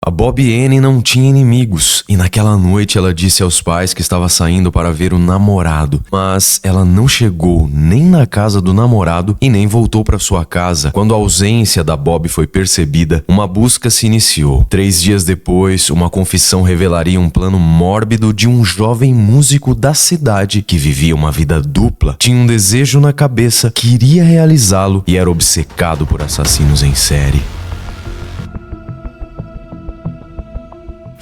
A Bobbie Anne não tinha inimigos e naquela noite ela disse aos pais que estava saindo para ver o namorado, mas ela não chegou nem na casa do namorado e nem voltou para sua casa. Quando a ausência da Bobbie foi percebida, uma busca se iniciou. 3 dias depois, uma confissão revelaria um plano mórbido de um jovem músico da cidade que vivia uma vida dupla, tinha um desejo na cabeça, queria realizá-lo e era obcecado por assassinos em série.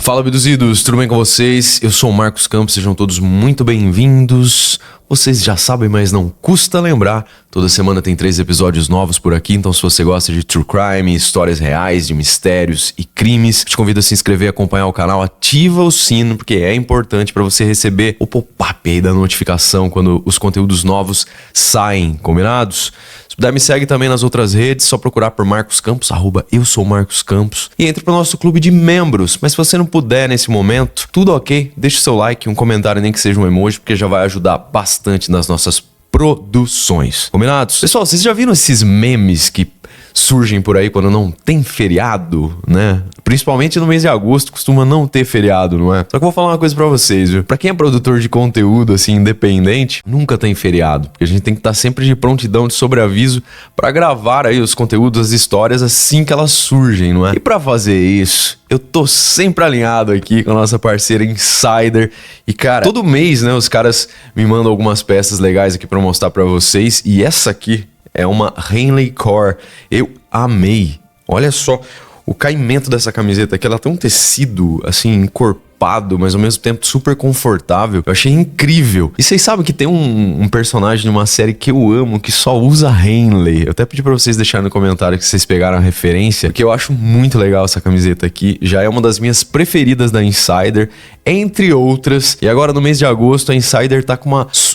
Fala, abduzidos, tudo bem com vocês? Eu sou o Marcos Campos, sejam todos muito bem-vindos. Vocês já sabem, mas não custa lembrar, toda semana tem 3 episódios novos por aqui, então se você gosta de true crime, histórias reais, de mistérios e crimes, te convido a se inscrever, acompanhar o canal, ativa o sino, porque é importante para você receber o pop-up aí da notificação quando os conteúdos novos saem, combinados? Se puder, me segue também nas outras redes, só procurar por Marcos Campos, @eu sou Marcos Campos, e entre pro nosso clube de membros. Mas se você não puder nesse momento, tudo ok, deixa o seu like, um comentário, nem que seja um emoji, porque já vai ajudar bastante nas nossas produções. Combinados? Pessoal, vocês já viram esses memes que surgem por aí quando não tem feriado, né? Principalmente no mês de agosto costuma não ter feriado, não é? Só que eu vou falar uma coisa pra vocês, viu? Pra quem é produtor de conteúdo, assim, independente, nunca tem feriado. Porque a gente tem que estar sempre de prontidão, de sobreaviso pra gravar aí os conteúdos, as histórias assim que elas surgem, não é? E pra fazer isso, eu tô sempre alinhado aqui com a nossa parceira Insider. E, cara, todo mês, né, os caras me mandam algumas peças legais aqui pra mostrar pra vocês. E essa aqui é uma Henley Core. Eu amei. Olha só o caimento dessa camiseta aqui. Ela tem um tecido, assim, encorpado, mas ao mesmo tempo super confortável. Eu achei incrível. E vocês sabem que tem um personagem de uma série que eu amo, que só usa Henley. Eu até pedi pra vocês deixarem no comentário que vocês pegaram a referência, porque eu acho muito legal essa camiseta aqui. Já é uma das minhas preferidas da Insider, entre outras. E agora no mês de agosto a Insider tá com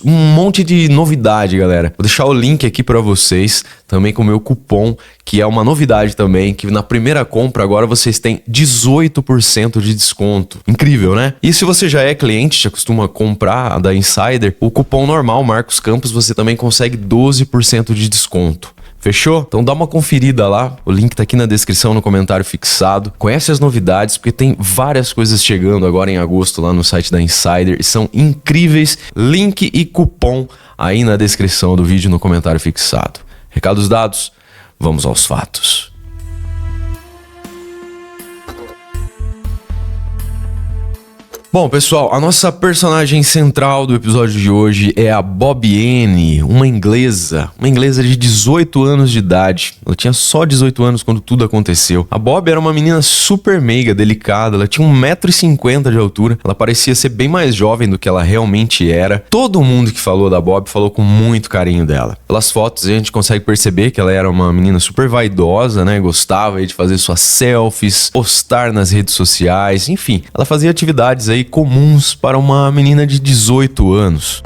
um monte de novidade, galera. Vou deixar o link aqui pra vocês, também com o meu cupom, que é uma novidade também, que na primeira compra agora vocês têm 18% de desconto. Incrível, né? E se você já é cliente, já costuma comprar a da Insider, o cupom normal Marcos Campos você também consegue 12% de desconto. Fechou? Então dá uma conferida lá, o link tá aqui na descrição, no comentário fixado. Conhece as novidades, porque tem várias coisas chegando agora em agosto lá no site da Insider e são incríveis. Link e cupom aí na descrição do vídeo, no comentário fixado. Recados dados, vamos aos fatos. Bom, pessoal, a nossa personagem central do episódio de hoje é a Bobbie Anne, uma inglesa de 18 anos de idade. Ela tinha só 18 anos quando tudo aconteceu. A Bobbie era uma menina super meiga, delicada, ela tinha 1,50 m de altura, ela parecia ser bem mais jovem do que ela realmente era. Todo mundo que falou da Bobbie falou com muito carinho dela. Pelas fotos a gente consegue perceber que ela era uma menina super vaidosa, né? Gostava aí de fazer suas selfies, postar nas redes sociais, enfim, ela fazia atividades aí comuns para uma menina de 18 anos.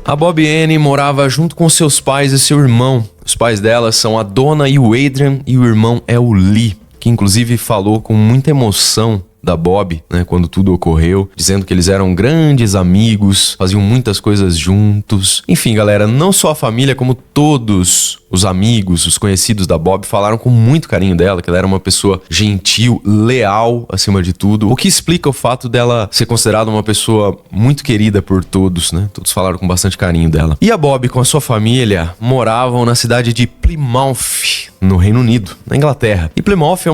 A Bobbie Anne morava junto com seus pais e seu irmão. Os pais dela são a Donna e o Adrian, e o irmão é o Lee, que inclusive falou com muita emoção da Bobbie, né, quando tudo ocorreu, dizendo que eles eram grandes amigos, faziam muitas coisas juntos. Enfim, galera, não só a família, como todos os amigos, os conhecidos da Bobbie falaram com muito carinho dela, que ela era uma pessoa gentil, leal, acima de tudo, o que explica o fato dela ser considerada uma pessoa muito querida por todos, né? Todos falaram com bastante carinho dela. E a Bobbie, com a sua família, moravam na cidade de Plymouth, no Reino Unido, na Inglaterra. E Plymouth é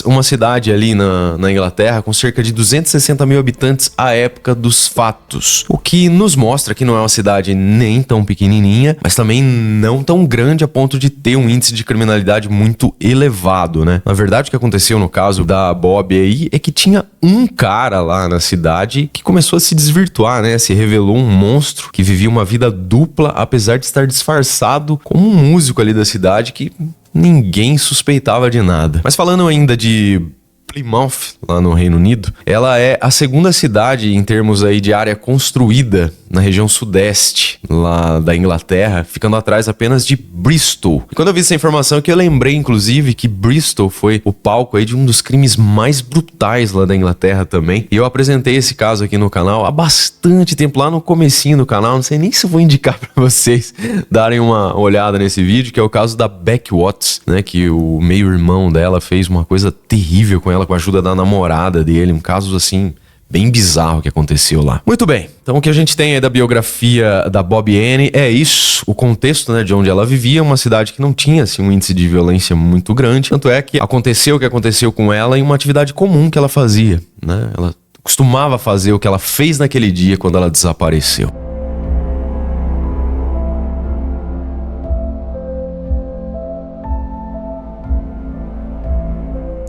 uma cidade ali na Inglaterra com cerca de 260 mil habitantes à época dos fatos. O que nos mostra que não é uma cidade nem tão pequenininha, mas também não tão grande a ponto de ter um índice de criminalidade muito elevado, né? Na verdade, o que aconteceu no caso da Bobbie aí é que tinha um cara lá na cidade que começou a se desvirtuar, né? Se revelou um monstro que vivia uma vida dupla, apesar de estar disfarçado como um músico ali da cidade que ninguém suspeitava de nada. Mas falando ainda de Plymouth, lá no Reino Unido, ela é a segunda cidade em termos aí de área construída na região sudeste, lá da Inglaterra, ficando atrás apenas de Bristol. E quando eu vi essa informação aqui, eu lembrei, inclusive, que Bristol foi o palco aí de um dos crimes mais brutais lá da Inglaterra também. E eu apresentei esse caso aqui no canal há bastante tempo, lá no comecinho do canal. Não sei nem se eu vou indicar pra vocês darem uma olhada nesse vídeo, que é o caso da Beck Watts, né? Que o meio-irmão dela fez uma coisa terrível com ela, com a ajuda da namorada dele. Um caso, assim, bem bizarro que aconteceu lá. Muito bem, então o que a gente tem aí da biografia da Bobbie Anne é isso, o contexto, né, de onde ela vivia, uma cidade que não tinha, assim, um índice de violência muito grande, tanto é que aconteceu o que aconteceu com ela em uma atividade comum que ela fazia, né, ela costumava fazer o que ela fez naquele dia quando ela desapareceu.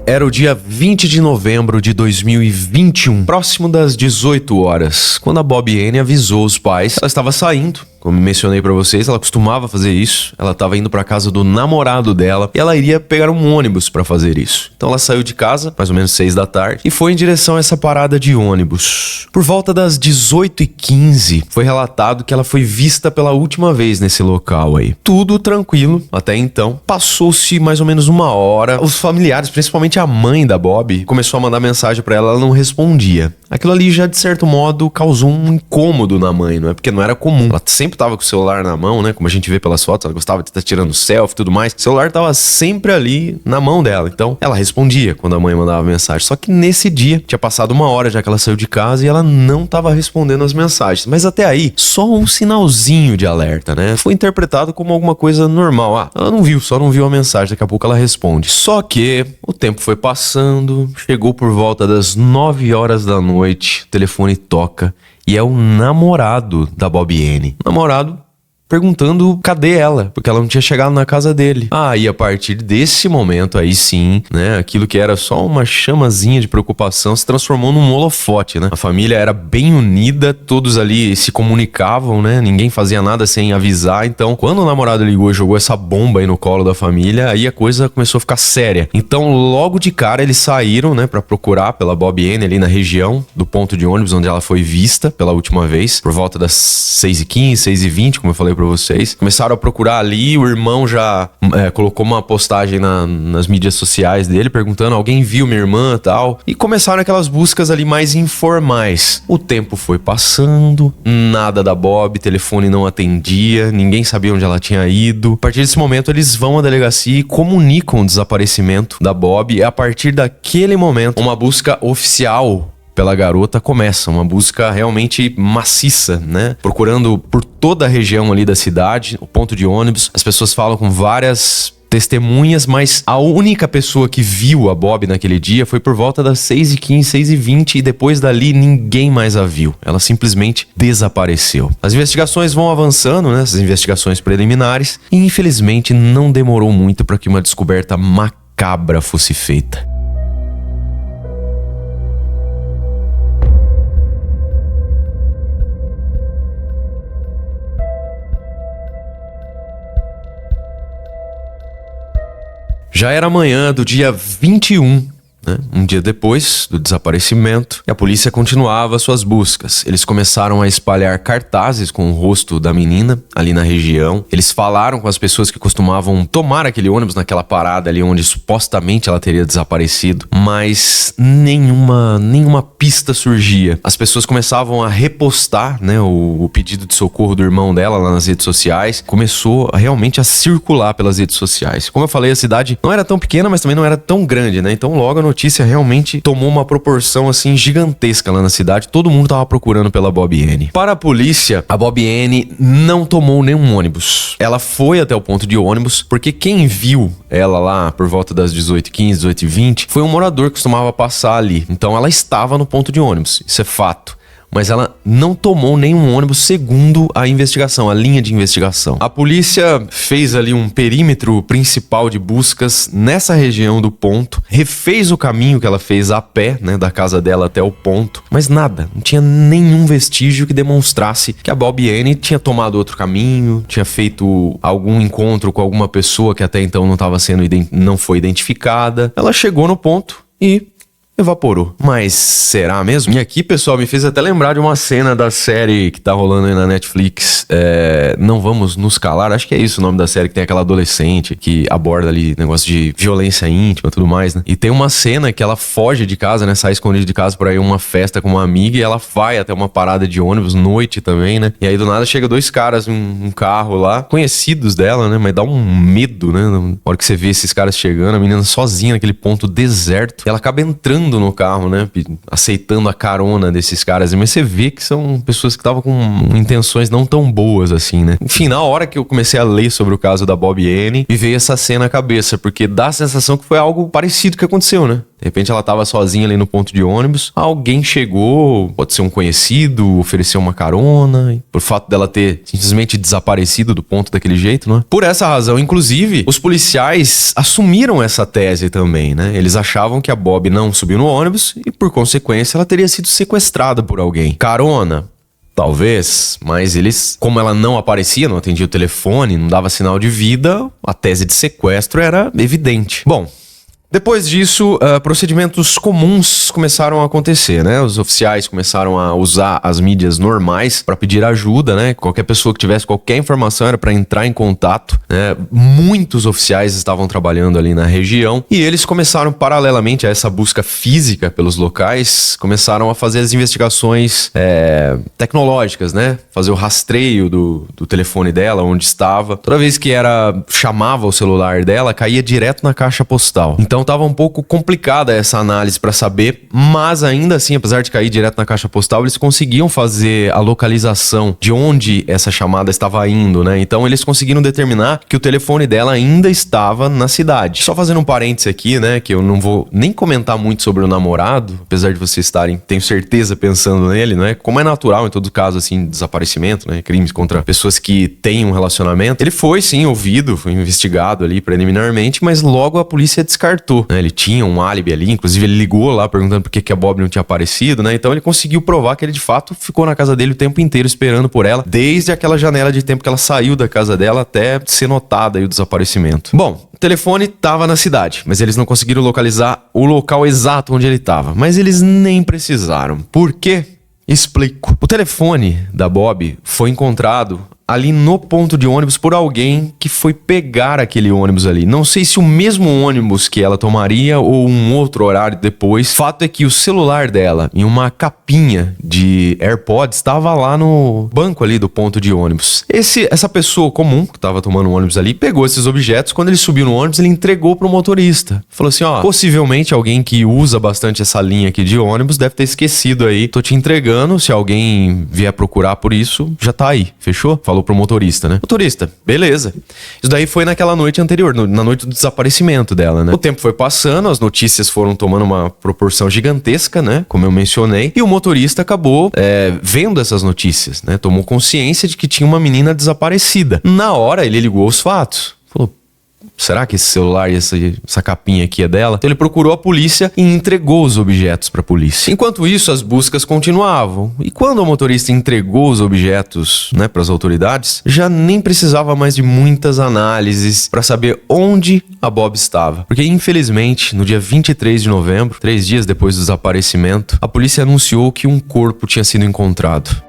Era o dia 20 de novembro de 2021, próximo das 18 horas, quando a Bobbie Anne avisou os pais que ela estava saindo. Como mencionei pra vocês, ela costumava fazer isso. Ela estava indo pra casa do namorado dela e ela iria pegar um ônibus pra fazer isso. Então ela saiu de casa, mais ou menos 6 da tarde, e foi em direção a essa parada de ônibus. Por volta das 18h15, foi relatado que ela foi vista pela última vez nesse local aí. Tudo tranquilo até então. Passou-se mais ou menos uma hora. Os familiares, principalmente a mãe da Bobbie, começou a mandar mensagem pra ela, ela não respondia. Aquilo ali já, de certo modo, causou um incômodo na mãe, não é? Porque não era comum. Ela sempre tava com o celular na mão, né? Como a gente vê pelas fotos, ela gostava de estar tirando selfie e tudo mais. O celular tava sempre ali na mão dela. Então, ela respondia quando a mãe mandava mensagem. Só que nesse dia, tinha passado uma hora já que ela saiu de casa e ela não tava respondendo as mensagens. Mas até aí, só um sinalzinho de alerta, né? Foi interpretado como alguma coisa normal. Ah, ela não viu, só não viu a mensagem. Daqui a pouco ela responde. Só que o tempo foi passando, chegou por volta das 9 horas da noite, o telefone toca e é o namorado da Bobbie Anne. O namorado perguntando cadê ela, porque ela não tinha chegado na casa dele. Ah, e a partir desse momento aí sim, né, aquilo que era só uma chamazinha de preocupação se transformou num holofote, né? A família era bem unida, todos ali se comunicavam, né? Ninguém fazia nada sem avisar. Então, quando o namorado ligou e jogou essa bomba aí no colo da família, aí a coisa começou a ficar séria. Então, logo de cara, eles saíram, né, pra procurar pela Bobbie Anne ali na região do ponto de ônibus onde ela foi vista pela última vez, por volta das 6h15, 6h20, como eu falei pra vocês. Começaram a procurar ali, o irmão já colocou uma postagem nas mídias sociais dele, perguntando, alguém viu minha irmã e tal, e começaram aquelas buscas ali mais informais. O tempo foi passando, nada da Bobbie, telefone não atendia, ninguém sabia onde ela tinha ido. A partir desse momento, eles vão à delegacia e comunicam o desaparecimento da Bobbie, e a partir daquele momento, uma busca oficial pela garota começa, uma busca realmente maciça, né? Procurando por toda a região ali da cidade, o ponto de ônibus. As pessoas falam com várias testemunhas, mas a única pessoa que viu a Bobbie naquele dia foi por volta das 6h15, 6h20 e depois dali ninguém mais a viu. Ela simplesmente desapareceu. As investigações vão avançando, né? Essas investigações preliminares, e infelizmente não demorou muito para que uma descoberta macabra fosse feita. Já era manhã do dia 21, né? Um dia depois do desaparecimento, e a polícia continuava suas buscas. Eles começaram a espalhar cartazes com o rosto da menina ali na região. Eles falaram com as pessoas que costumavam tomar aquele ônibus naquela parada ali onde supostamente ela teria desaparecido, mas nenhuma pista surgia. As pessoas começavam a repostar, né, o pedido de socorro do irmão dela lá nas redes sociais. Começou realmente a circular pelas redes sociais. Como eu falei, a cidade não era tão pequena, mas também não era tão grande, né? Então logo a notícia realmente tomou uma proporção assim gigantesca lá na cidade. Todo mundo tava procurando pela Bobbie Anne. Para a polícia, a Bobbie Anne não tomou nenhum ônibus. Ela foi até o ponto de ônibus porque quem viu ela lá por volta das 18h15, 18h20 foi um morador que costumava passar ali. Então ela estava no ponto de ônibus. Isso é fato. Mas ela não tomou nenhum ônibus segundo a investigação, a linha de investigação. A polícia fez ali um perímetro principal de buscas nessa região do ponto, refez o caminho que ela fez a pé, né, da casa dela até o ponto, mas nada, não tinha nenhum vestígio que demonstrasse que a Bobbie Anne tinha tomado outro caminho, tinha feito algum encontro com alguma pessoa que até então não foi identificada. Ela chegou no ponto e evaporou. Mas será mesmo? E aqui, pessoal, me fez até lembrar de uma cena da série que tá rolando aí na Netflix. Não Vamos Nos Calar. Acho que é isso o nome da série, que tem aquela adolescente que aborda ali negócio de violência íntima e tudo mais, né? E tem uma cena que ela foge de casa, né? Sai escondida de casa pra ir a uma festa com uma amiga e ela vai até uma parada de ônibus, noite também, né? E aí do nada chega dois caras num carro lá, conhecidos dela, né? Mas dá um medo, né? Na hora que você vê esses caras chegando, a menina sozinha naquele ponto deserto. E ela acaba entrando no carro, né? Aceitando a carona desses caras. Mas você vê que são pessoas que estavam com intenções não tão boas assim, né? Enfim, na hora que eu comecei a ler sobre o caso da Bobbie Anne, me veio essa cena na cabeça, porque dá a sensação que foi algo parecido que aconteceu, né? De repente ela tava sozinha ali no ponto de ônibus, alguém chegou, pode ser um conhecido, ofereceu uma carona, por fato dela ter simplesmente desaparecido do ponto daquele jeito, não é? Por essa razão, inclusive, os policiais assumiram essa tese também, né? Eles achavam que a Bobbie não subiu no ônibus e, por consequência, ela teria sido sequestrada por alguém. Carona? Talvez, mas eles, como ela não aparecia, não atendia o telefone, não dava sinal de vida, a tese de sequestro era evidente. Bom, depois disso, procedimentos comuns começaram a acontecer, né? Os oficiais começaram a usar as mídias normais para pedir ajuda, né? Qualquer pessoa que tivesse qualquer informação era para entrar em contato, né? Muitos oficiais estavam trabalhando ali na região e eles começaram, paralelamente a essa busca física pelos locais, começaram a fazer as investigações tecnológicas, né? Fazer o rastreio do telefone dela, onde estava. Toda vez que chamava o celular dela, caía direto na caixa postal. Então tava um pouco complicada essa análise para saber, mas ainda assim, apesar de cair direto na caixa postal, eles conseguiam fazer a localização de onde essa chamada estava indo, né? Então eles conseguiram determinar que o telefone dela ainda estava na cidade. Só fazendo um parêntese aqui, né, que eu não vou nem comentar muito sobre o namorado, apesar de vocês estarem, tenho certeza, pensando nele, né? Como é natural em todo caso, assim, desaparecimento, né? Crimes contra pessoas que têm um relacionamento. Ele foi, sim, ouvido, foi investigado ali preliminarmente, mas logo a polícia descartou. Né? Ele tinha um álibi ali, inclusive ele ligou lá perguntando por que a Bobbie não tinha aparecido, né? Então ele conseguiu provar que ele de fato ficou na casa dele o tempo inteiro esperando por ela, desde aquela janela de tempo que ela saiu da casa dela até ser notada aí o desaparecimento. Bom, o telefone estava na cidade, mas eles não conseguiram localizar o local exato onde ele estava. Mas eles nem precisaram. Por quê? Explico. O telefone da Bobbie foi encontrado ali no ponto de ônibus por alguém que foi pegar aquele ônibus ali. Não sei se o mesmo ônibus que ela tomaria ou um outro horário depois. Fato é que o celular dela, em uma capinha de AirPods, estava lá no banco ali do ponto de ônibus. Essa pessoa comum que estava tomando um ônibus ali, pegou esses objetos. Quando ele subiu no ônibus, ele entregou pro motorista. Falou assim, ó, possivelmente alguém que usa bastante essa linha aqui de ônibus deve ter esquecido aí. Tô te entregando, se alguém vier procurar por isso, já tá aí, fechou? Falou pro motorista, né? Motorista, beleza. Isso daí foi naquela noite anterior, na noite do desaparecimento dela, né? O tempo foi passando, as notícias foram tomando uma proporção gigantesca, né? Como eu mencionei. E o motorista acabou vendo essas notícias, né? Tomou consciência de que tinha uma menina desaparecida. Na hora, ele ligou os fatos. Falou, será que esse celular e essa capinha aqui é dela? Então ele procurou a polícia e entregou os objetos para a polícia. Enquanto isso, as buscas continuavam. E quando o motorista entregou os objetos, né, para as autoridades, já nem precisava mais de muitas análises para saber onde a Bobbie estava. Porque, infelizmente, no dia 23 de novembro, 3 dias depois do desaparecimento, a polícia anunciou que um corpo tinha sido encontrado.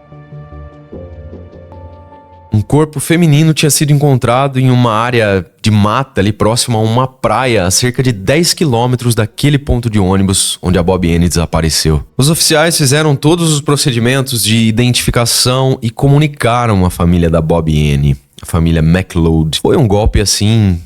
Um corpo feminino tinha sido encontrado em uma área de mata ali próximo a uma praia a cerca de 10 quilômetros daquele ponto de ônibus onde a Bobbie Anne desapareceu. Os oficiais fizeram todos os procedimentos de identificação e comunicaram a família da Bobbie Anne, a família McLeod. Foi um golpe assim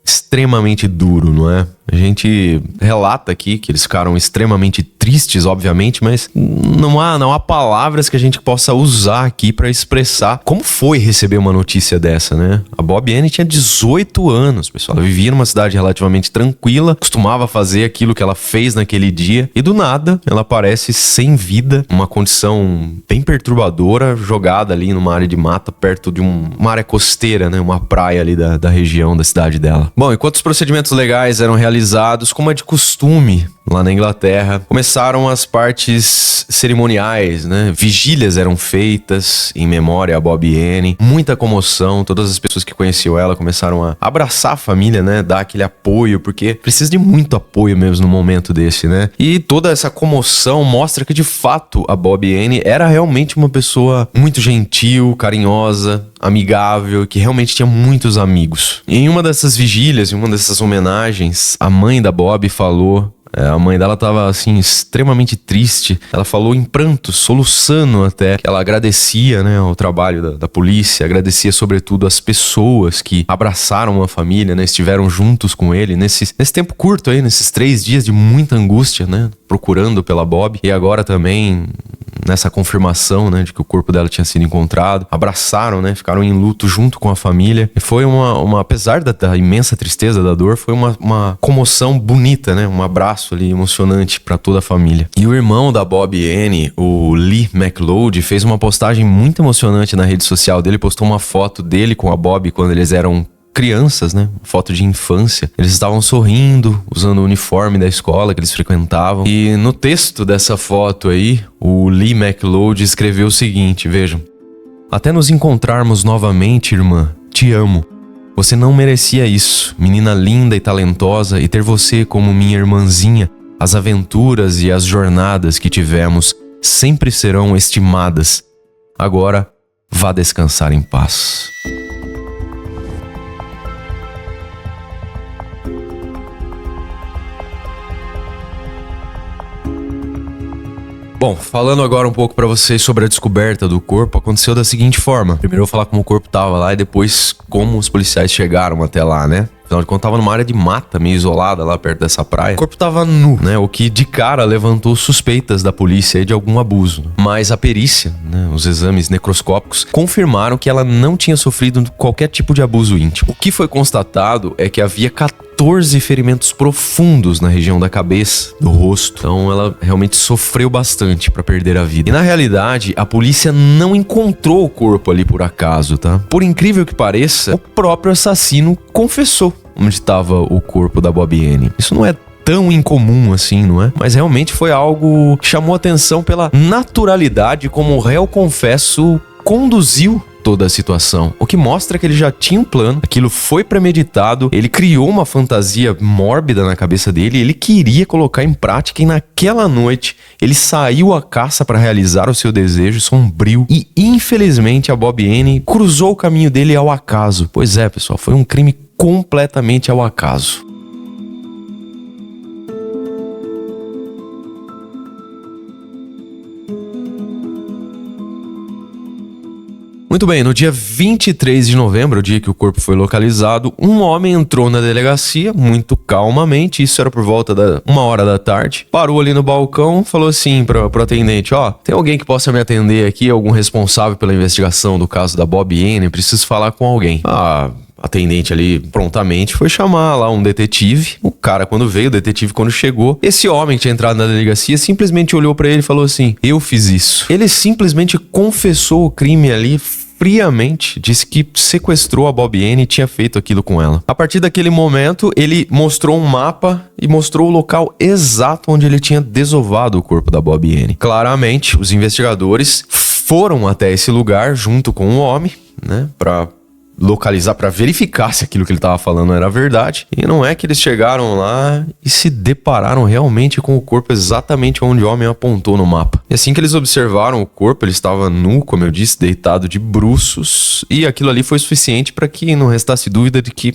extremamente duro, não é? A gente relata aqui que eles ficaram extremamente tristes, obviamente, mas não há palavras que a gente possa usar aqui para expressar como foi receber uma notícia dessa, né? A Bobbie Anne tinha 18 anos, pessoal. Ela vivia numa cidade relativamente tranquila, costumava fazer aquilo que ela fez naquele dia e do nada ela aparece sem vida, uma condição bem perturbadora, jogada ali numa área de mata perto de uma área costeira, né? Uma praia ali da região da cidade dela. Bom, enquanto os procedimentos legais eram realizados finalizados, como é de costume lá na Inglaterra, começaram as partes cerimoniais, né? Vigílias eram feitas em memória a Bobbie Anne, muita comoção, todas as pessoas que conheciam ela começaram a abraçar a família, né? Dar aquele apoio, porque precisa de muito apoio mesmo no momento desse, né? E toda essa comoção mostra que de fato a Bobbie Anne era realmente uma pessoa muito gentil, carinhosa, amigável, que realmente tinha muitos amigos. E em uma dessas vigílias, em uma dessas homenagens, a mãe da Bobbie falou... A mãe dela tava, assim, extremamente triste. Ela falou em prantos, soluçando até. Ela agradecia, né, o trabalho da polícia. Agradecia, sobretudo, as pessoas que abraçaram a família, né? Estiveram juntos com ele nesse tempo curto aí, nesses 3 dias de muita angústia, né? Procurando pela Bobbie. E agora também... nessa confirmação, né, de que o corpo dela tinha sido encontrado, abraçaram, né, ficaram em luto junto com a família, e foi apesar da imensa tristeza, da dor, foi uma comoção bonita, né, um abraço ali emocionante pra toda a família. E o irmão da Bobbie Anne, o Lee McLeod, fez uma postagem muito emocionante na rede social dele, postou uma foto dele com a Bobbie quando eles eram crianças, né? Foto de infância. Eles estavam sorrindo, usando o uniforme da escola que eles frequentavam. E no texto dessa foto aí, o Lee McLeod escreveu o seguinte, vejam. Até nos encontrarmos novamente, irmã, te amo. Você não merecia isso, menina linda e talentosa, e ter você como minha irmãzinha, as aventuras e as jornadas que tivemos sempre serão estimadas. Agora, vá descansar em paz. Bom, falando agora um pouco pra vocês sobre a descoberta do corpo, aconteceu da seguinte forma. Primeiro eu vou falar como o corpo tava lá e depois como os policiais chegaram até lá, né? Afinal de contas, tava numa área de mata, meio isolada lá perto dessa praia. O corpo tava nu, né? O que de cara levantou suspeitas da polícia aí de algum abuso. Mas a perícia, né? Os exames necroscópicos confirmaram que ela não tinha sofrido qualquer tipo de abuso íntimo. O que foi constatado é que havia 14 ferimentos profundos na região da cabeça, do rosto. Então ela realmente sofreu bastante pra perder a vida. E na realidade, a polícia não encontrou o corpo ali por acaso, tá? Por incrível que pareça, o próprio assassino confessou onde estava o corpo da Bobbie Anne. Isso não é tão incomum assim, não é? Mas realmente foi algo que chamou atenção pela naturalidade como o réu confesso conduziu toda a situação, o que mostra que ele já tinha um plano, aquilo foi premeditado, ele criou uma fantasia mórbida na cabeça dele, ele queria colocar em prática e naquela noite ele saiu à caça para realizar o seu desejo sombrio e infelizmente a Bobbie Anne cruzou o caminho dele ao acaso. Pois é, pessoal, foi um crime completamente ao acaso. Muito bem, no dia 23 de novembro, o dia que o corpo foi localizado, um homem entrou na delegacia muito calmamente, isso era por volta da 1h da tarde, parou ali no balcão, falou assim pro atendente, ó, tem alguém que possa me atender aqui, algum responsável pela investigação do caso da Bobbie Anne, preciso falar com alguém. Atendente ali prontamente foi chamar lá um detetive. O cara quando veio, o detetive quando chegou, esse homem que tinha entrado na delegacia simplesmente olhou pra ele e falou assim, eu fiz isso. Ele simplesmente confessou o crime ali friamente, disse que sequestrou a Bobbie Anne e tinha feito aquilo com ela. A partir daquele momento, ele mostrou um mapa e mostrou o local exato onde ele tinha desovado o corpo da Bobbie Anne. Claramente, os investigadores foram até esse lugar junto com o homem, né, pra localizar, para verificar se aquilo que ele estava falando era verdade. E não é que eles chegaram lá e se depararam realmente com o corpo exatamente onde o homem apontou no mapa. E assim que eles observaram o corpo, ele estava nu, como eu disse, deitado de bruços, e aquilo ali foi suficiente para que não restasse dúvida de que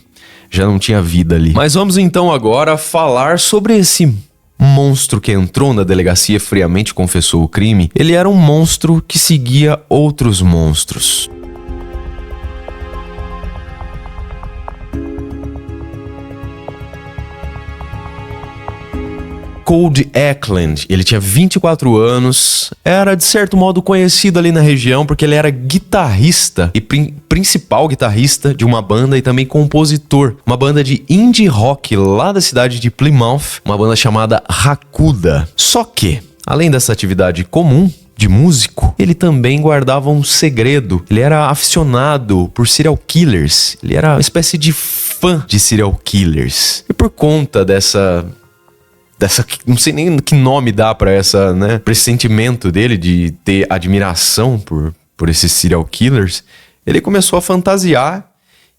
já não tinha vida ali. Mas vamos então agora falar sobre esse monstro que entrou na delegacia e friamente confessou o crime. Ele era um monstro que seguia outros monstros. Cody Ackland, ele tinha 24 anos, era de certo modo conhecido ali na região porque ele era guitarrista e principal guitarrista de uma banda e também compositor, uma banda de indie rock lá da cidade de Plymouth, uma banda chamada Hakuda. Só que, além dessa atividade comum de músico, ele também guardava um segredo. Ele era aficionado por serial killers. Ele era uma espécie de fã fã de serial killers. E por conta dessa não sei nem que nome dá pra essa, né? Pra esse sentimento dele de ter admiração por esses serial killers, ele começou a fantasiar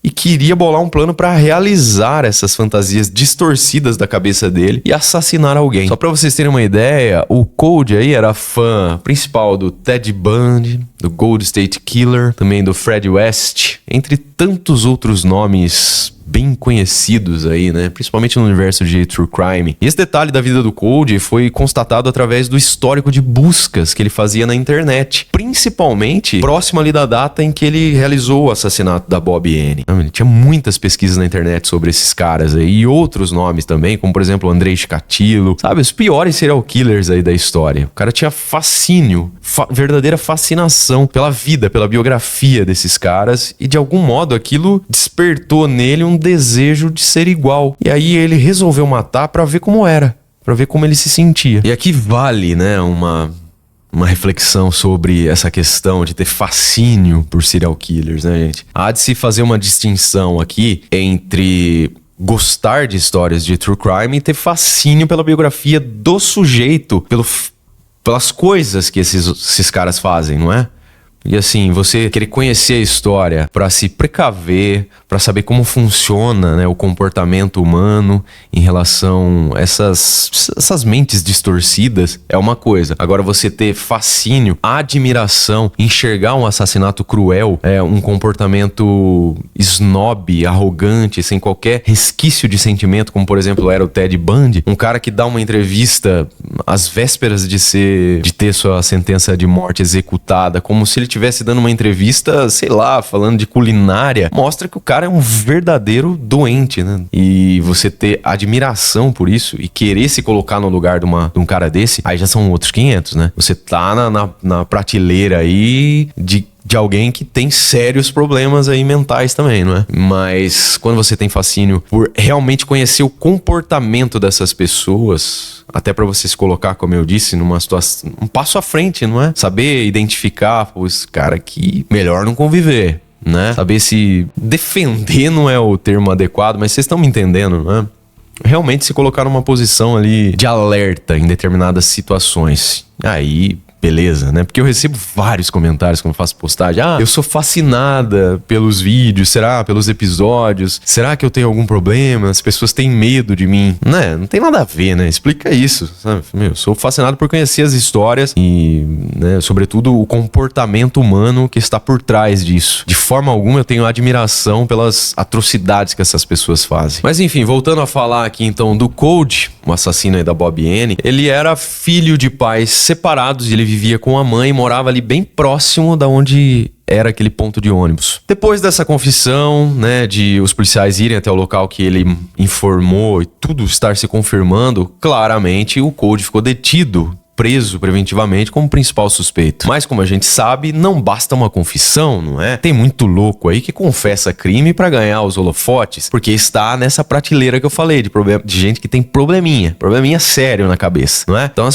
e queria bolar um plano pra realizar essas fantasias distorcidas da cabeça dele e assassinar alguém. Só pra vocês terem uma ideia, o Cody aí era fã principal do Ted Bundy, do Golden State Killer, também do Fred West, entre tantos outros nomes bem conhecidos aí, né? Principalmente no universo de True Crime. E esse detalhe da vida do Cody foi constatado através do histórico de buscas que ele fazia na internet, principalmente próximo ali da data em que ele realizou o assassinato da Bobbie Anne. Ele tinha muitas pesquisas na internet sobre esses caras aí e outros nomes também, como por exemplo Andrei Chikatilo, sabe? Os piores serial killers aí da história. O cara tinha fascínio, verdadeira fascinação pela vida, pela biografia desses caras e de algum modo aquilo despertou nele um desejo de ser igual. E aí ele resolveu matar pra ver como era, pra ver como ele se sentia. E aqui vale, né, uma reflexão sobre essa questão de ter fascínio por serial killers, né, gente? Há de se fazer uma distinção aqui entre gostar de histórias de true crime e ter fascínio pela biografia do sujeito, pelas coisas que esses caras fazem, não é? E assim, você querer conhecer a história pra se precaver, pra saber como funciona, né, o comportamento humano em relação a essas mentes distorcidas é uma coisa. Agora você ter fascínio, admiração, enxergar um assassinato cruel, um comportamento snob, arrogante, sem qualquer resquício de sentimento, como por exemplo era o Ted Bundy, um cara que dá uma entrevista às vésperas de ter sua sentença de morte executada, como se ele estivesse dando uma entrevista, sei lá, falando de culinária, mostra que o cara é um verdadeiro doente, né? E você ter admiração por isso e querer se colocar no lugar de um cara desse, aí já são outros 500, né? Você tá na prateleira aí de alguém que tem sérios problemas aí mentais também, não é? Mas quando você tem fascínio por realmente conhecer o comportamento dessas pessoas, até pra você se colocar, como eu disse, numa situação, um passo à frente, não é? Saber identificar, pô, esse cara aqui, melhor não conviver, né? Saber se defender não é o termo adequado, mas vocês estão me entendendo, não é? Realmente se colocar numa posição ali de alerta em determinadas situações. Aí beleza, né? Porque eu recebo vários comentários quando eu faço postagem. Eu sou fascinada pelos vídeos, pelos episódios? Será que eu tenho algum problema? As pessoas têm medo de mim? Né? Não tem nada a ver, né? Explica isso, sabe? Eu sou fascinado por conhecer as histórias e, né, sobretudo, o comportamento humano que está por trás disso. De forma alguma eu tenho admiração pelas atrocidades que essas pessoas fazem. Mas enfim, voltando a falar aqui então do Cody, o assassino aí da Bobbie Anne, ele era filho de pais separados e ele vivia com a mãe e morava ali bem próximo da onde era aquele ponto de ônibus. Depois dessa confissão, né, de os policiais irem até o local que ele informou e tudo estar se confirmando, claramente o Cody ficou detido, preso preventivamente como principal suspeito. Mas como a gente sabe, não basta uma confissão, não é? Tem muito louco aí que confessa crime pra ganhar os holofotes, porque está nessa prateleira que eu falei, de gente que tem probleminha sério na cabeça, não é? Então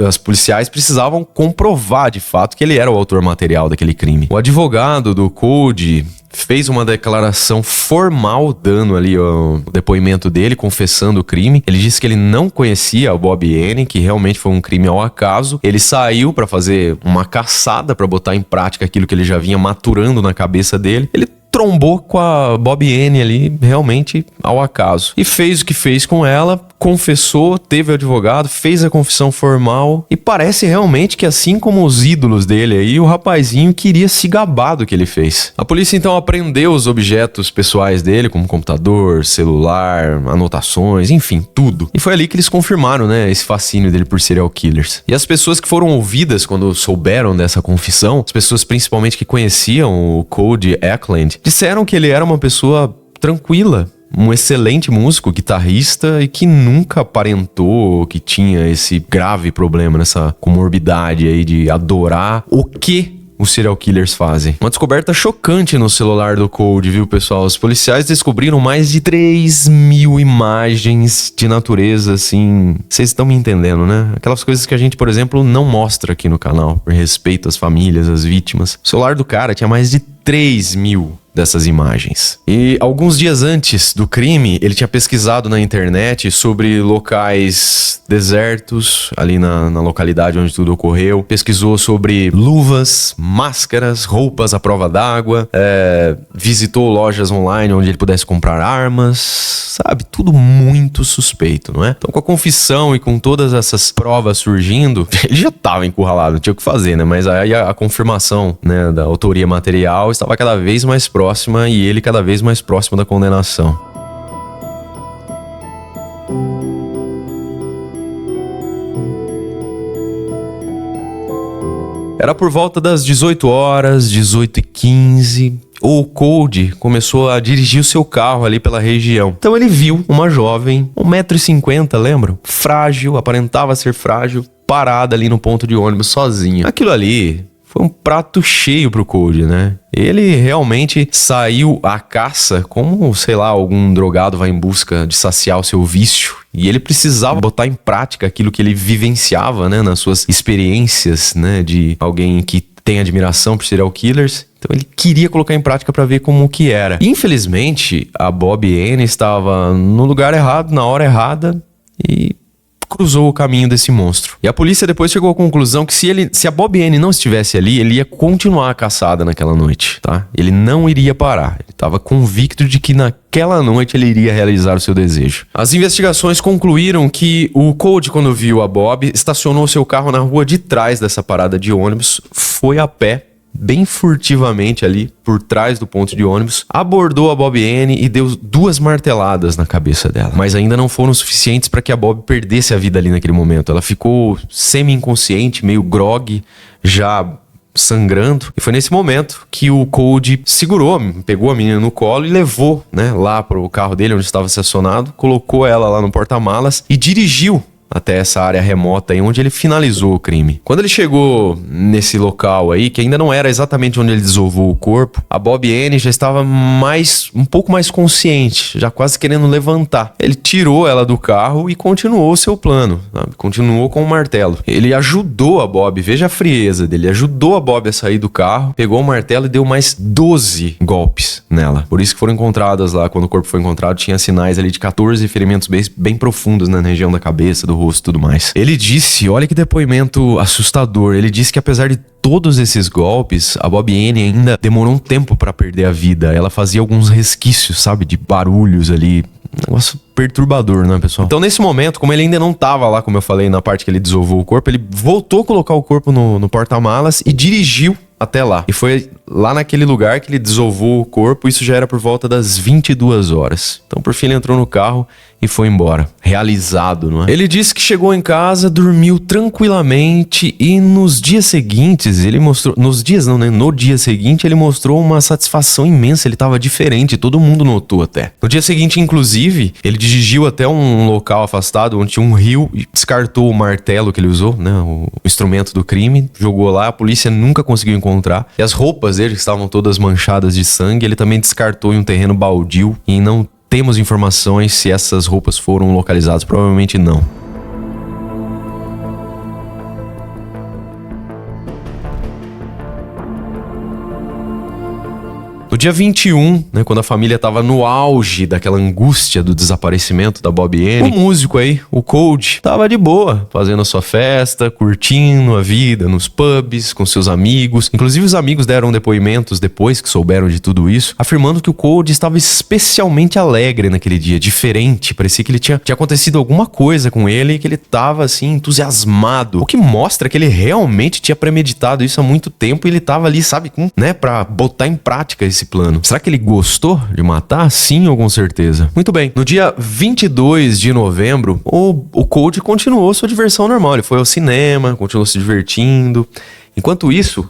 as policiais precisavam comprovar de fato que ele era o autor material daquele crime. O advogado do Cody fez uma declaração formal dando ali o depoimento dele, confessando o crime. Ele disse que ele não conhecia o Bobbie Anne, que realmente foi um crime ao acaso. Ele saiu pra fazer uma caçada pra botar em prática aquilo que ele já vinha maturando na cabeça dele. Ele trombou com a Bobbie Anne ali, realmente ao acaso. E fez o que fez com ela, confessou, teve o advogado, fez a confissão formal. E parece realmente que, assim como os ídolos dele aí, o rapazinho queria se gabar do que ele fez. A polícia então apreendeu os objetos pessoais dele, como computador, celular, anotações, enfim, tudo. E foi ali que eles confirmaram, né, esse fascínio dele por serial killers. E as pessoas que foram ouvidas quando souberam dessa confissão, as pessoas principalmente que conheciam o Cody Ackland, disseram que ele era uma pessoa tranquila, um excelente músico, guitarrista e que nunca aparentou que tinha esse grave problema, nessa comorbidade aí de adorar o que os serial killers fazem. Uma descoberta chocante no celular do Cody, viu, pessoal? Os policiais descobriram mais de 3.000 imagens de natureza, assim... Vocês estão me entendendo, né? Aquelas coisas que a gente, por exemplo, não mostra aqui no canal, por respeito às famílias, às vítimas. O celular do cara tinha mais de 3 mil dessas imagens. E alguns dias antes do crime, ele tinha pesquisado na internet sobre locais desertos, ali na localidade onde tudo ocorreu. Pesquisou sobre luvas, máscaras, roupas à prova d'água, visitou lojas online onde ele pudesse comprar armas, sabe? Tudo muito suspeito, não é? Então, com a confissão e com todas essas provas surgindo, ele já estava encurralado, não tinha o que fazer, né? Mas aí a confirmação, né, da autoria material estava cada vez mais próxima e ele cada vez mais próximo da condenação. Era por volta das 18 horas, 18h15, o Cold começou a dirigir o seu carro ali pela região. Então ele viu uma jovem, 1,50 m, lembra? Frágil, aparentava ser frágil, parada ali no ponto de ônibus sozinha. Aquilo ali foi um prato cheio pro Cold, né? Ele realmente saiu à caça como, sei lá, algum drogado vai em busca de saciar o seu vício. E ele precisava botar em prática aquilo que ele vivenciava, né? Nas suas experiências, né? De alguém que tem admiração por serial killers. Então ele queria colocar em prática para ver como que era. Infelizmente, a Bobbie Anne estava no lugar errado, na hora errada e cruzou o caminho desse monstro. E a polícia depois chegou à conclusão que se a Bobbie Anne não estivesse ali, ele ia continuar a caçada naquela noite, tá? Ele não iria parar. Ele estava convicto de que naquela noite ele iria realizar o seu desejo. As investigações concluíram que o Cold, quando viu a Bobbie, estacionou seu carro na rua de trás dessa parada de ônibus, foi a pé, bem furtivamente ali, por trás do ponto de ônibus, abordou a Bobbie Anne e deu 2 marteladas na cabeça dela. Mas ainda não foram suficientes para que a Bobbie perdesse a vida ali naquele momento. Ela ficou semi-inconsciente, meio grogue, já sangrando. E foi nesse momento que o Cold segurou, pegou a menina no colo e levou, né, lá pro carro dele, onde estava estacionado, colocou ela lá no porta-malas e dirigiu até essa área remota aí onde ele finalizou o crime. Quando ele chegou nesse local aí, que ainda não era exatamente onde ele desovou o corpo, a Bobbie Anne já estava um pouco mais consciente, já quase querendo levantar. Ele tirou ela do carro e continuou o seu plano, sabe? Continuou com o martelo. Ele ajudou a Bobbie, veja a frieza dele, ajudou a Bobbie a sair do carro, pegou o martelo e deu mais 12 golpes nela. Por isso que foram encontradas lá, quando o corpo foi encontrado, tinha sinais ali de 14 ferimentos bem profundos na região da cabeça, do rosto e tudo mais. Ele disse, olha que depoimento assustador, ele disse que apesar de todos esses golpes, a Bobbie Anne ainda demorou um tempo pra perder a vida. Ela fazia alguns resquícios, sabe, de barulhos ali. Um negócio perturbador, né, pessoal? Então, nesse momento, como ele ainda não tava lá, como eu falei, na parte que ele desovou o corpo, ele voltou a colocar o corpo no porta-malas e dirigiu até lá. E foi lá naquele lugar que ele desovou o corpo, isso já era por volta das 22 horas. Então, por fim, ele entrou no carro e foi embora. Realizado, não é? Ele disse que chegou em casa, dormiu tranquilamente e nos dias seguintes, ele mostrou... Nos dias não, né? No dia seguinte, ele mostrou uma satisfação imensa. Ele tava diferente, todo mundo notou até. No dia seguinte, inclusive, ele dirigiu até um local afastado, onde tinha um rio, e descartou o martelo que ele usou, né? O instrumento do crime, jogou lá, a polícia nunca conseguiu encontrar. E as roupas dele, que estavam todas manchadas de sangue, ele também descartou em um terreno baldio e não temos informações se essas roupas foram localizadas. Provavelmente não. No dia 21, né, quando a família tava no auge daquela angústia do desaparecimento da Bobbie Anne, o músico aí, o Cold, tava de boa, fazendo a sua festa, curtindo a vida nos pubs, com seus amigos. Inclusive os amigos deram depoimentos depois que souberam de tudo isso, afirmando que o Cold estava especialmente alegre naquele dia, diferente. Parecia que ele tinha acontecido alguma coisa com ele e que ele tava assim, entusiasmado. O que mostra que ele realmente tinha premeditado isso há muito tempo e ele tava ali, sabe, né, pra botar em prática esse plano. Será que ele gostou de matar? Sim, ou com certeza. Muito bem. No dia 22 de novembro, o Cold continuou sua diversão normal. Ele foi ao cinema, continuou se divertindo. Enquanto isso,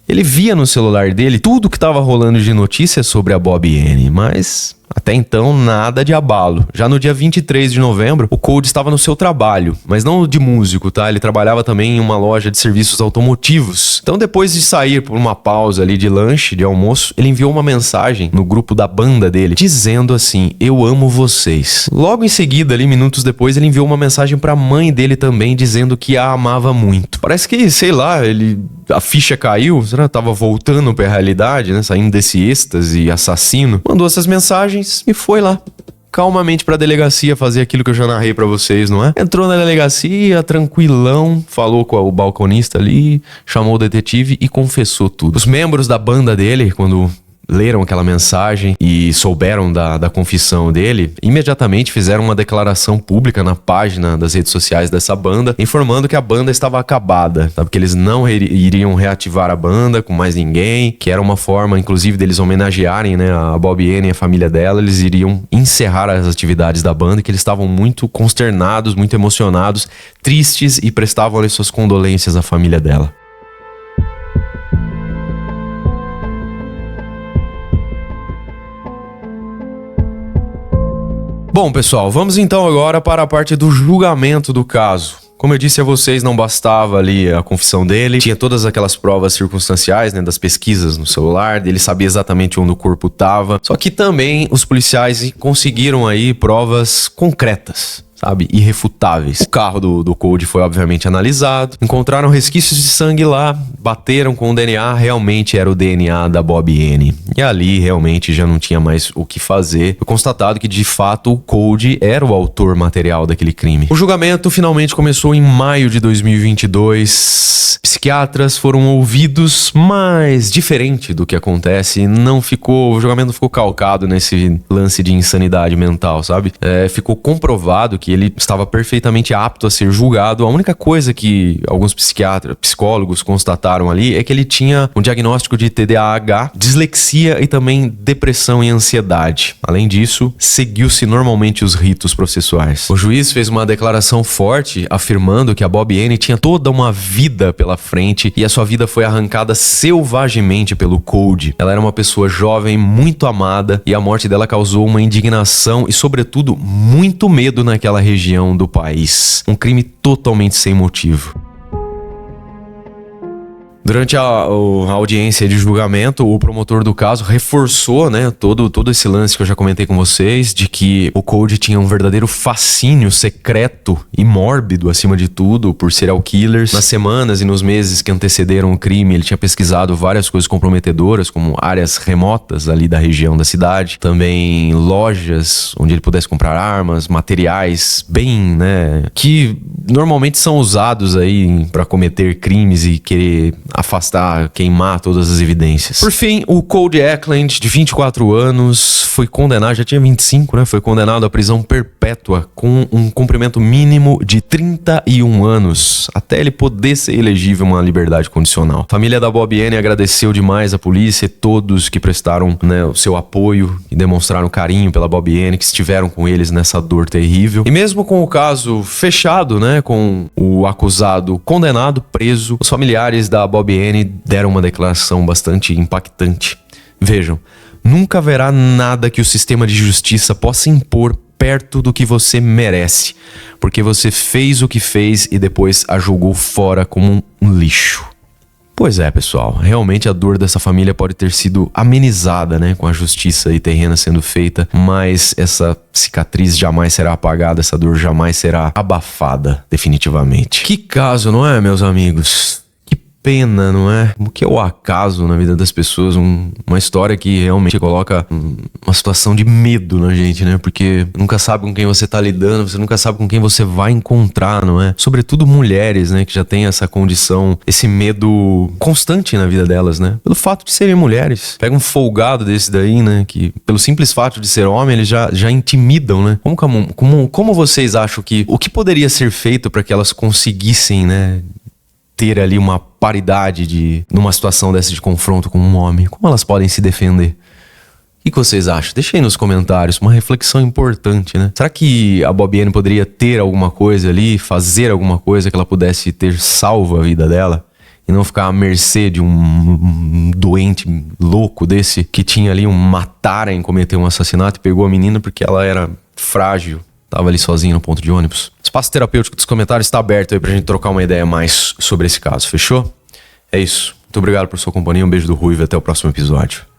ele via no celular dele tudo que estava rolando de notícias sobre a Bobbie Anne, mas Até então, nada de abalo. Já no dia 23 de novembro, o Cold estava no seu trabalho, mas não de músico, tá? Ele trabalhava também em uma loja de serviços automotivos. Então, depois de sair por uma pausa ali de lanche, de almoço, ele enviou uma mensagem no grupo da banda dele, dizendo assim: "Eu amo vocês". Logo em seguida, ali, minutos depois, ele enviou uma mensagem pra mãe dele também, dizendo que a amava muito. Parece que, sei lá, a ficha caiu, será? Tava voltando pra realidade, né? Saindo desse êxtase assassino. Mandou essas mensagens e foi lá calmamente pra delegacia fazer aquilo que eu já narrei pra vocês, não é? Entrou na delegacia, tranquilão, falou com o balconista ali, chamou o detetive e confessou tudo. Os membros da banda dele, quando leram aquela mensagem e souberam da confissão dele, imediatamente fizeram uma declaração pública na página das redes sociais dessa banda, informando que a banda estava acabada, sabe? Que eles não iriam reativar a banda com mais ninguém, que era uma forma, inclusive, deles homenagearem, né, a Bobby Anne e a família dela. Eles iriam encerrar as atividades da banda, que eles estavam muito consternados, muito emocionados, tristes e prestavam ali suas condolências à família dela. Bom, pessoal, vamos então agora para a parte do julgamento do caso. Como eu disse a vocês, não bastava ali a confissão dele, tinha todas aquelas provas circunstanciais, né, das pesquisas no celular, ele sabia exatamente onde o corpo estava. Só que também os policiais conseguiram aí provas concretas, sabe, irrefutáveis. O carro do Cold foi obviamente analisado, encontraram resquícios de sangue lá, bateram com o DNA, realmente era o DNA da Bobby Anne. E ali realmente já não tinha mais o que fazer. Foi constatado que de fato o Cold era o autor material daquele crime. O julgamento finalmente começou em maio de 2022. Psiquiatras foram ouvidos, mas diferente do que acontece, o julgamento não ficou calcado nesse lance de insanidade mental, sabe? Ficou comprovado que ele estava perfeitamente apto a ser julgado. A única coisa que alguns psicólogos constataram ali é que ele tinha um diagnóstico de TDAH, dislexia e também depressão e ansiedade. Além disso, seguiu-se normalmente os ritos processuais. O juiz fez uma declaração forte afirmando que a Bobby Anne tinha toda uma vida pela frente e a sua vida foi arrancada selvagemente pelo Cold. Ela era uma pessoa jovem, muito amada, e a morte dela causou uma indignação e, sobretudo, muito medo naquela região do país. Um crime totalmente sem motivo. Durante a audiência de julgamento, o promotor do caso reforçou, né, todo esse lance que eu já comentei com vocês, de que o Cold tinha um verdadeiro fascínio secreto e mórbido, acima de tudo, por serial killers. Nas semanas e nos meses que antecederam o crime, ele tinha pesquisado várias coisas comprometedoras, como áreas remotas ali da região da cidade, também lojas onde ele pudesse comprar armas, materiais bem, né, que normalmente são usados aí para cometer crimes e querer afastar, queimar todas as evidências. Por fim, o Cold Eklund, de 24 anos, foi condenado, já tinha 25, né? Foi condenado à prisão perpétua com um cumprimento mínimo de 31 anos, até ele poder ser elegível a uma liberdade condicional. A família da Bobby Anne agradeceu demais a polícia e todos que prestaram, né, o seu apoio e demonstraram carinho pela Bobby Anne, que estiveram com eles nessa dor terrível. E mesmo com o caso fechado, né, com o acusado condenado, preso, os familiares da Bobby Anne deram uma declaração bastante impactante. Vejam, nunca haverá nada que o sistema de justiça possa impor perto do que você merece, porque você fez o que fez e depois a jogou fora como um lixo. Pois é, pessoal, realmente a dor dessa família pode ter sido amenizada, né, com a justiça aí terrena sendo feita, mas essa cicatriz jamais será apagada, essa dor jamais será abafada definitivamente. Que caso, não é, meus amigos? Pena, não é? O que é o acaso na vida das pessoas? Uma história que realmente coloca uma situação de medo na gente, né? Porque nunca sabe com quem você tá lidando, você nunca sabe com quem você vai encontrar, não é? Sobretudo mulheres, né? Que já têm essa condição, esse medo constante na vida delas, né? Pelo fato de serem mulheres. Pega um folgado desse daí, né? Que pelo simples fato de ser homem, eles já intimidam, né? Como vocês acham que... O que poderia ser feito para que elas conseguissem, né, ter ali uma paridade numa situação dessa de confronto com um homem? Como elas podem se defender? O que vocês acham? Deixa aí nos comentários, uma reflexão importante, né? Será que a Bobby Anne poderia ter alguma coisa ali, fazer alguma coisa que ela pudesse ter salvo a vida dela? e não ficar à mercê de um doente louco desse que tinha ali uma tara em cometer um assassinato e pegou a menina porque ela era frágil, tava ali sozinha no ponto de ônibus. O espaço terapêutico dos comentários está aberto aí pra gente trocar uma ideia mais sobre esse caso, fechou? É isso. Muito obrigado por sua companhia, um beijo do Ruivo e até o próximo episódio.